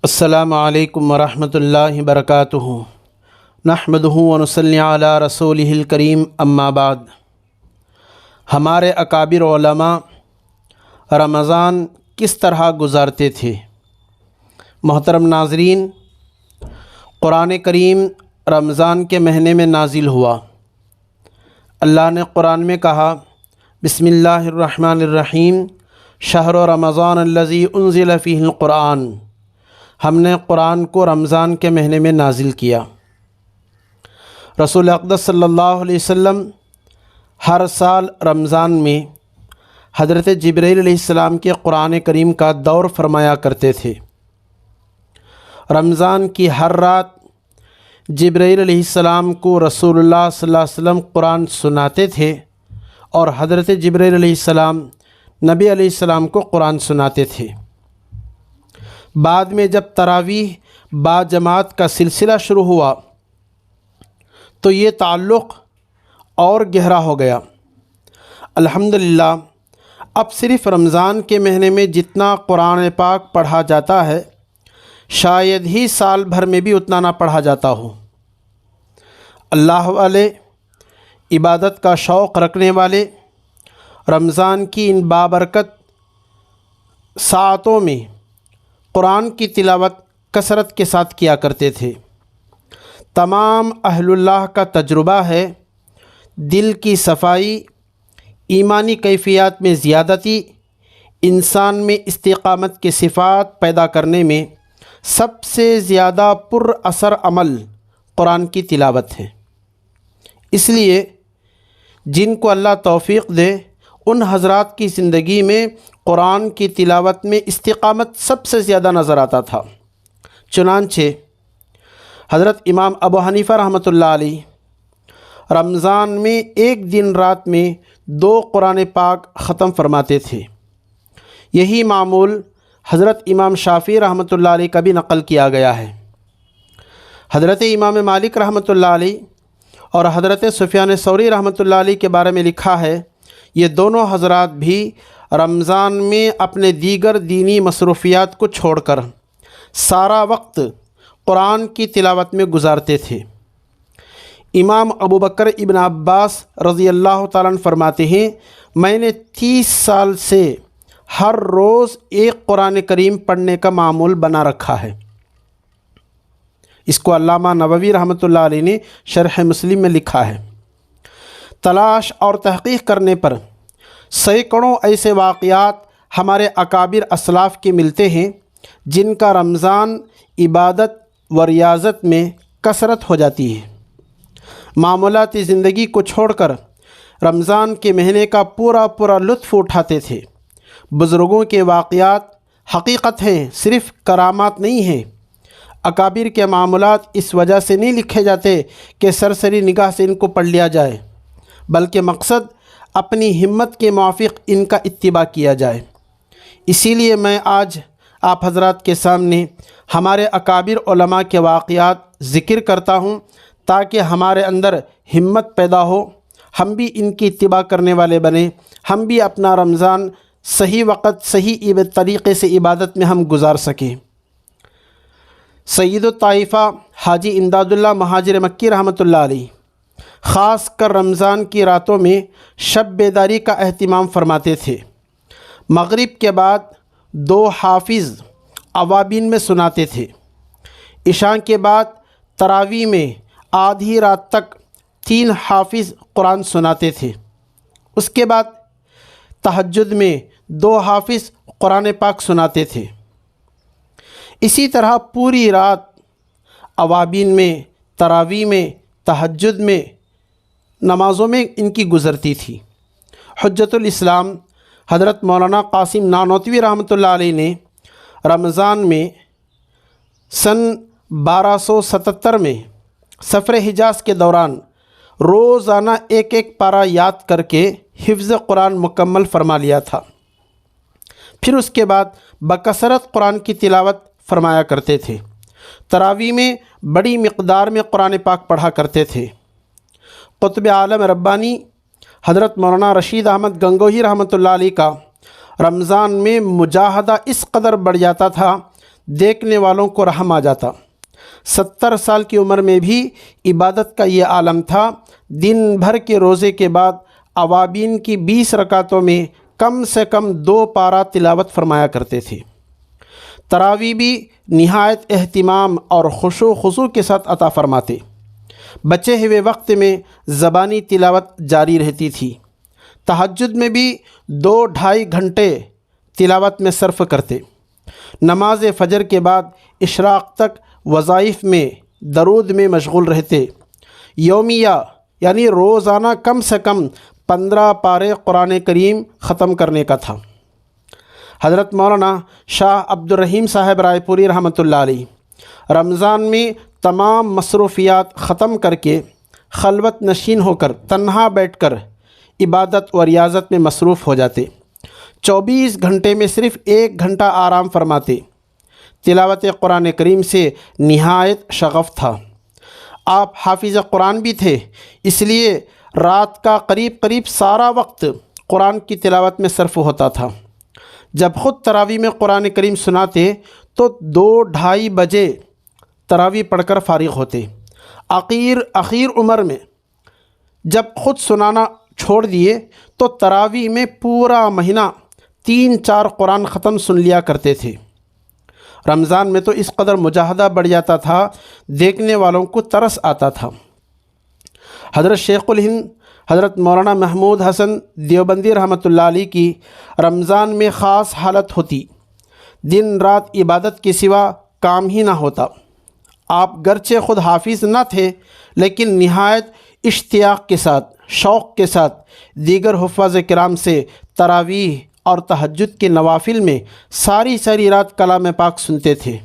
السلام علیکم ورحمۃ اللہ وبرکاتہ۔ نحمدہ ونصلی علی رسولہ الکریم، اما بعد۔ ہمارے اکابر علماء رمضان کس طرح گزارتے تھے؟ محترم ناظرین، قرآن کریم رمضان کے مہینے میں نازل ہوا۔ اللہ نے قرآن میں کہا، بسم اللہ الرحمن الرحیم، شہر رمضان الذی انزل فیہ القرآن۔ ہم نے قرآن کو رمضان کے مہینے میں نازل کیا۔ رسول اقدس صلی اللہ علیہ وسلم ہر سال رمضان میں حضرت جبرائیل علیہ السلام کے قرآن کریم کا دور فرمایا کرتے تھے۔ رمضان کی ہر رات جبرائیل علیہ السلام کو رسول اللہ صلی اللہ علیہ وسلم قرآن سناتے تھے، اور حضرت جبرائیل علیہ السلام نبی علیہ السلام کو قرآن سناتے تھے۔ بعد میں جب تراویح با جماعت کا سلسلہ شروع ہوا تو یہ تعلق اور گہرا ہو گیا۔ الحمدللہ اب صرف رمضان کے مہینے میں جتنا قرآن پاک پڑھا جاتا ہے، شاید ہی سال بھر میں بھی اتنا نہ پڑھا جاتا ہو۔ اللہ والے، عبادت کا شوق رکھنے والے رمضان کی ان بابرکت ساعتوں میں قرآن کی تلاوت کثرت کے ساتھ کیا کرتے تھے۔ تمام اہل اللہ کا تجربہ ہے، دل کی صفائی، ایمانی کیفیات میں زیادتی، انسان میں استقامت کے صفات پیدا کرنے میں سب سے زیادہ پر اثر عمل قرآن کی تلاوت ہے۔ اس لیے جن کو اللہ توفیق دے، ان حضرات کی زندگی میں قرآن کی تلاوت میں استقامت سب سے زیادہ نظر آتا تھا۔ چنانچہ حضرت امام ابو حنیفہ رحمۃ اللہ علیہ رمضان میں ایک دن رات میں 2 قرآن پاک ختم فرماتے تھے۔ یہی معمول حضرت امام شافعی رحمۃ اللہ علیہ کا بھی نقل کیا گیا ہے۔ حضرت امام مالک رحمۃ اللہ علیہ اور حضرت سفیان ثوری رحمۃ اللہ علیہ کے بارے میں لکھا ہے، یہ دونوں حضرات بھی رمضان میں اپنے دیگر دینی مصروفیات کو چھوڑ کر سارا وقت قرآن کی تلاوت میں گزارتے تھے۔ امام ابو بکر ابن عباس رضی اللہ تعالیٰ عنہ فرماتے ہیں، میں نے 30 سال سے ہر روز ایک قرآن کریم پڑھنے کا معمول بنا رکھا ہے۔ اس کو علامہ نووی رحمۃ اللہ علیہ نے شرح مسلم میں لکھا ہے۔ تلاش اور تحقیق کرنے پر سینکڑوں ایسے واقعات ہمارے اکابر اسلاف کے ملتے ہیں جن کا رمضان عبادت و ریاضت میں کثرت ہو جاتی ہے۔ معمولاتی زندگی کو چھوڑ کر رمضان کے مہینے کا پورا لطف اٹھاتے تھے۔ بزرگوں کے واقعات حقیقت ہیں، صرف کرامات نہیں ہیں۔ اکابر کے معاملات اس وجہ سے نہیں لکھے جاتے کہ سرسری نگاہ سے ان کو پڑھ لیا جائے، بلکہ مقصد اپنی ہمت کے موافق ان کا اتباع کیا جائے۔ اسی لیے میں آج آپ حضرات کے سامنے ہمارے اکابر علماء کے واقعات ذکر کرتا ہوں، تاکہ ہمارے اندر ہمت پیدا ہو، ہم بھی ان کی اتباع کرنے والے بنیں، ہم بھی اپنا رمضان صحیح وقت صحیح طریقے سے عبادت میں ہم گزار سکیں۔ سید الطائفہ حاجی امداد اللہ مہاجر مکی رحمۃ اللہ علیہ خاص کر رمضان کی راتوں میں شب بیداری کا اہتمام فرماتے تھے۔ مغرب کے بعد 2 حافظ اوابین میں سناتے تھے۔ عشاء کے بعد تراویح میں آدھی رات تک 3 حافظ قرآن سناتے تھے۔ اس کے بعد تہجد میں 2 حافظ قرآن پاک سناتے تھے۔ اسی طرح پوری رات اوابین میں، تراویح میں، تہجد میں، نمازوں میں ان کی گزرتی تھی۔ حجت الاسلام حضرت مولانا قاسم نانوتوی رحمۃ اللہ علیہ نے رمضان میں سن 1277 میں سفر حجاز کے دوران روزانہ ایک پارہ یاد کر کے حفظ قرآن مکمل فرما لیا تھا۔ پھر اس کے بعد بکثرت قرآن کی تلاوت فرمایا کرتے تھے۔ تراویح میں بڑی مقدار میں قرآن پاک پڑھا کرتے تھے۔ قطب عالم ربانی حضرت مولانا رشید احمد گنگوہی رحمۃ اللہ علیہ کا رمضان میں مجاہدہ اس قدر بڑھ جاتا تھا، دیکھنے والوں کو رحم آ جاتا۔ 70 سال کی عمر میں بھی عبادت کا یہ عالم تھا۔ دن بھر کے روزے کے بعد اوابین کی 20 رکعتوں میں کم سے کم 2 پارہ تلاوت فرمایا کرتے تھے۔ تراویح بھی نہایت اہتمام اور خشوع و خضوع کے ساتھ عطا فرماتے۔ بچے ہوئے وقت میں زبانی تلاوت جاری رہتی تھی۔ تہجد میں بھی 2-2.5 گھنٹے تلاوت میں صرف کرتے۔ نماز فجر کے بعد اشراق تک وظائف میں درود میں مشغول رہتے۔ یومیہ یعنی روزانہ کم سے کم 15 پارے قرآن کریم ختم کرنے کا تھا۔ حضرت مولانا شاہ عبد الرحیم صاحب رائے پوری رحمۃ اللہ علیہ رمضان میں تمام مصروفیات ختم کر کے خلوت نشین ہو کر تنہا بیٹھ کر عبادت و ریاضت میں مصروف ہو جاتے۔ 24 گھنٹے میں صرف 1 گھنٹہ آرام فرماتے۔ تلاوت قرآن کریم سے نہایت شغف تھا۔ آپ حافظ قرآن بھی تھے، اس لیے رات کا قریب سارا وقت قرآن کی تلاوت میں صرف ہوتا تھا۔ جب خود تراویح میں قرآن کریم سناتے تو 2-2.5 بجے تراویح پڑھ کر فارغ ہوتے۔ اخیر عمر میں جب خود سنانا چھوڑ دیے تو تراویح میں پورا مہینہ 3-4 قرآن ختم سن لیا کرتے تھے۔ رمضان میں تو اس قدر مجاہدہ بڑھ جاتا تھا، دیکھنے والوں کو ترس آتا تھا۔ حضرت شیخ الہند حضرت مولانا محمود حسن دیوبندی رحمۃ اللہ علیہ کی رمضان میں خاص حالت ہوتی، دن رات عبادت کے سوا کام ہی نہ ہوتا۔ آپ گرچہ خود حافظ نہ تھے لیکن نہایت اشتیاق کے ساتھ، شوق کے ساتھ دیگر حفاظ کرام سے تراویح اور تہجد کے نوافل میں ساری رات کلام پاک سنتے تھے۔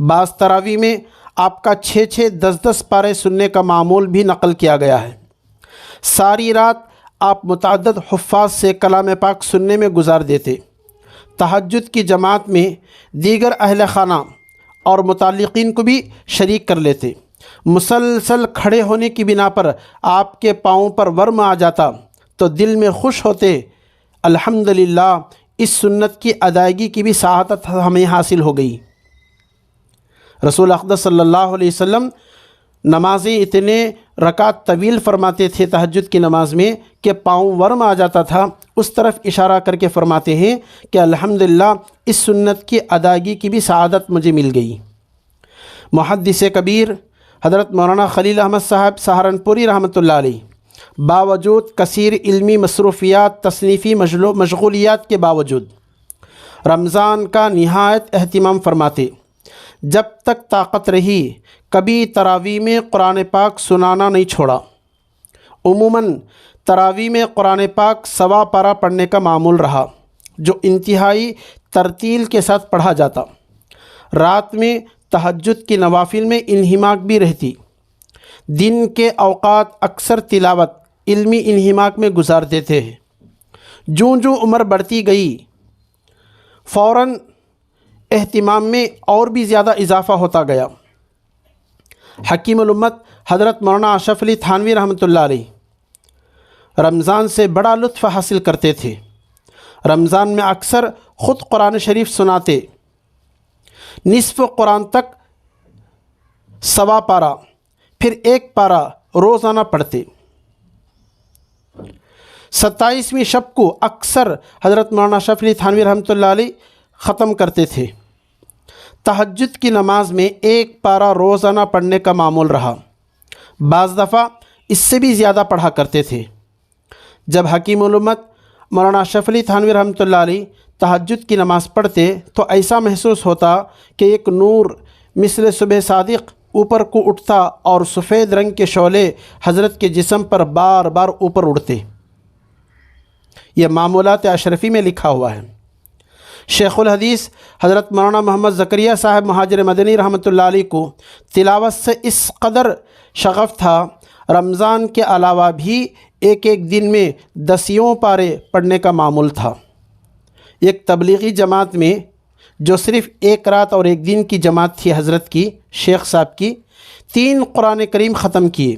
بعض تراویح میں آپ کا 6 10 پارے سننے کا معمول بھی نقل کیا گیا ہے۔ ساری رات آپ متعدد حفاظ سے کلام پاک سننے میں گزار دیتے۔ تہجد کی جماعت میں دیگر اہل خانہ اور متعلقین کو بھی شریک کر لیتے۔ مسلسل کھڑے ہونے کی بنا پر آپ کے پاؤں پر ورم آ جاتا تو دل میں خوش ہوتے، الحمدللہ اس سنت کی ادائیگی کی بھی سعادت ہمیں حاصل ہو گئی۔ رسول اقدس صلی اللہ علیہ وسلم نمازیں اتنے رکعت طویل فرماتے تھے تہجد کی نماز میں کہ پاؤں ورم آ جاتا تھا۔ اس طرف اشارہ کر کے فرماتے ہیں کہ الحمدللہ اس سنت کی ادائیگی کی بھی سعادت مجھے مل گئی۔ محدث کبیر حضرت مولانا خلیل احمد صاحب سہارنپوری رحمۃ اللہ علیہ باوجود کثیر علمی مصروفیات، تصنیفی مشغولیات کے باوجود رمضان کا نہایت اہتمام فرماتے۔ جب تک طاقت رہی کبھی تراویح میں قرآن پاک سنانا نہیں چھوڑا۔ عموماً تراویح میں قرآن پاک 1.25 پارہ پڑھنے کا معمول رہا، جو انتہائی ترتیل کے ساتھ پڑھا جاتا۔ رات میں تہجد کی نوافل میں انہماک بھی رہتی۔ دن کے اوقات اکثر تلاوت، علمی انہماک میں گزار دیتے ہیں۔ جوں عمر بڑھتی گئی فوراً اہتمام میں اور بھی زیادہ اضافہ ہوتا گیا۔ حکیم الامت حضرت مولانا اشرف علی تھانوی رحمۃ اللہ علیہ رمضان سے بڑا لطف حاصل کرتے تھے۔ رمضان میں اکثر خود قرآن شریف سناتے، نصف قرآن تک 1.25 پارہ، پھر 1 پارہ روزانہ پڑھتے۔ 27ویں شب کو اکثر حضرت مولانا اشرف علی تھانوی رحمۃ اللہ علیہ ختم کرتے تھے۔ تہجد کی نماز میں 1 پارہ روزانہ پڑھنے کا معمول رہا، بعض دفعہ اس سے بھی زیادہ پڑھا کرتے تھے۔ جب حکیم الامت مولانا اشرف علی تھانوی رحمۃ اللہ علیہ تہجد کی نماز پڑھتے تو ایسا محسوس ہوتا کہ ایک نور مثل صبح صادق اوپر کو اٹھتا اور سفید رنگ کے شعلے حضرت کے جسم پر بار بار اوپر اڑتے۔ یہ معمولات اشرفی میں لکھا ہوا ہے۔ شیخ الحدیث حضرت مولانا محمد زکریا صاحب مہاجر مدنی رحمۃ اللہ علیہ کو تلاوت سے اس قدر شغف تھا، رمضان کے علاوہ بھی ایک دن میں 10 پارے پڑھنے کا معمول تھا۔ ایک تبلیغی جماعت میں جو صرف 1 رات اور 1 دن کی جماعت تھی حضرت کی، شیخ صاحب کی، 3 قرآن کریم ختم کیے۔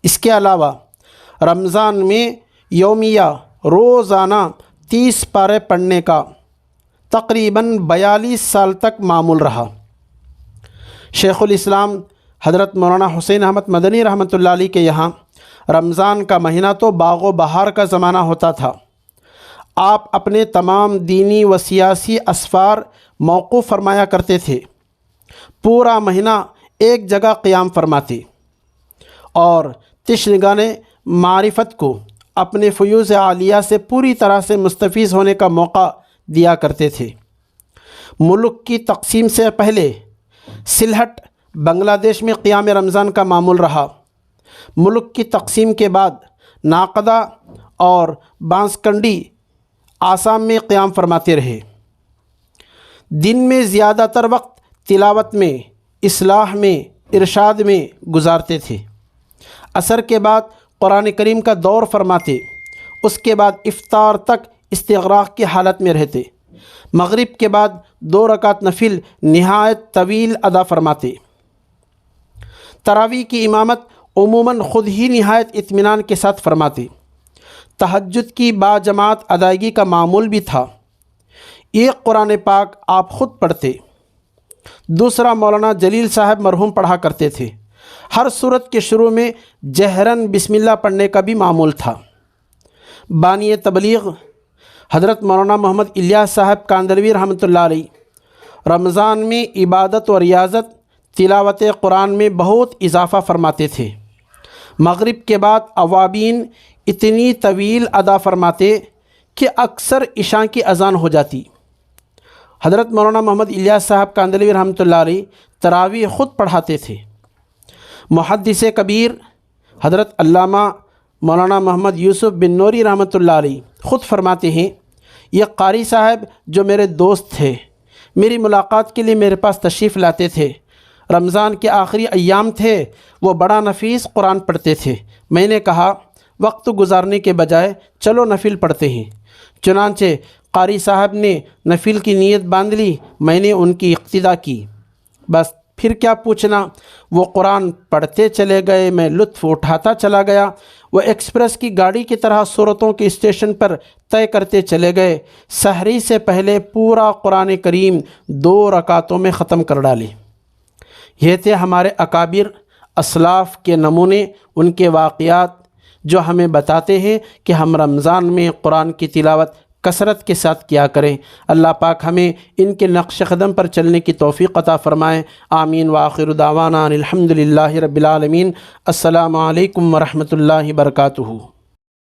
اس کے علاوہ رمضان میں یومیہ روزانہ 30 پارے پڑھنے کا تقریباً 42 سال تک معمول رہا۔ شیخ الاسلام حضرت مولانا حسین احمد مدنی رحمۃ اللہ علیہ کے یہاں رمضان کا مہینہ تو باغ و بہار کا زمانہ ہوتا تھا۔ آپ اپنے تمام دینی و سیاسی اسفار موقوف فرمایا کرتے تھے، پورا مہینہ ایک جگہ قیام فرماتے اور تشنگان معرفت کو اپنے فیوض عالیہ سے پوری طرح سے مستفیض ہونے کا موقع دیا کرتے تھے۔ ملک کی تقسیم سے پہلے سلہٹ بنگلہ دیش میں قیام رمضان کا معمول رہا۔ ملک کی تقسیم کے بعد ناقدہ اور بانسکنڈی آسام میں قیام فرماتے رہے۔ دن میں زیادہ تر وقت تلاوت میں، اصلاح میں، ارشاد میں گزارتے تھے۔ عصر کے بعد قرآن کریم کا دور فرماتے، اس کے بعد افطار تک استغراق کی حالت میں رہتے۔ مغرب کے بعد 2 رکعت نفل نہایت طویل ادا فرماتے۔ تراویح کی امامت عموماً خود ہی نہایت اطمینان کے ساتھ فرماتے۔ تہجد کی باجماعت ادائیگی کا معمول بھی تھا۔ ایک قرآن پاک آپ خود پڑھتے، دوسرا مولانا جلیل صاحب مرحوم پڑھا کرتے تھے۔ ہر سورت کے شروع میں جہراً بسم اللہ پڑھنے کا بھی معمول تھا۔ بانی تبلیغ حضرت مولانا محمد الیاس صاحب کاندلوی رحمۃ اللہ علیہ رمضان میں عبادت و ریاضت تلاوت قرآن میں بہت اضافہ فرماتے تھے۔ مغرب کے بعد اوابین اتنی طویل ادا فرماتے کہ اکثر عشاء کی اذان ہو جاتی۔ حضرت مولانا محمد الیاس صاحب کاندلوی رحمۃ اللہ علیہ تراویح خود پڑھاتے تھے۔ محدث کبیر حضرت علامہ مولانا محمد یوسف بن نوری رحمۃ اللہ علیہ خود فرماتے ہیں، یہ قاری صاحب جو میرے دوست تھے، میری ملاقات کے لیے میرے پاس تشریف لاتے تھے۔ رمضان کے آخری ایام تھے، وہ بڑا نفیس قرآن پڑھتے تھے۔ میں نے کہا وقت گزارنے کے بجائے چلو نفل پڑھتے ہیں۔ چنانچہ قاری صاحب نے نفل کی نیت باندھ لی، میں نے ان کی اقتدا کی۔ بس پھر کیا پوچھنا، وہ قرآن پڑھتے چلے گئے، میں لطف اٹھاتا چلا گیا۔ وہ ایکسپریس کی گاڑی کی طرح صورتوں کے اسٹیشن پر طے کرتے چلے گئے۔ سحری سے پہلے پورا قرآن کریم 2 رکعتوں میں ختم کر ڈالے۔ یہ تھے ہمارے اکابر اسلاف کے نمونے، ان کے واقعات جو ہمیں بتاتے ہیں کہ ہم رمضان میں قرآن کی تلاوت کثرت کے ساتھ کیا کریں۔ اللہ پاک ہمیں ان کے نقش قدم پر چلنے کی توفیق عطا فرمائے۔ آمین وآخر دعوانا الحمد للہ رب العالمین۔ السلام علیکم ورحمۃ اللہ وبرکاتہ۔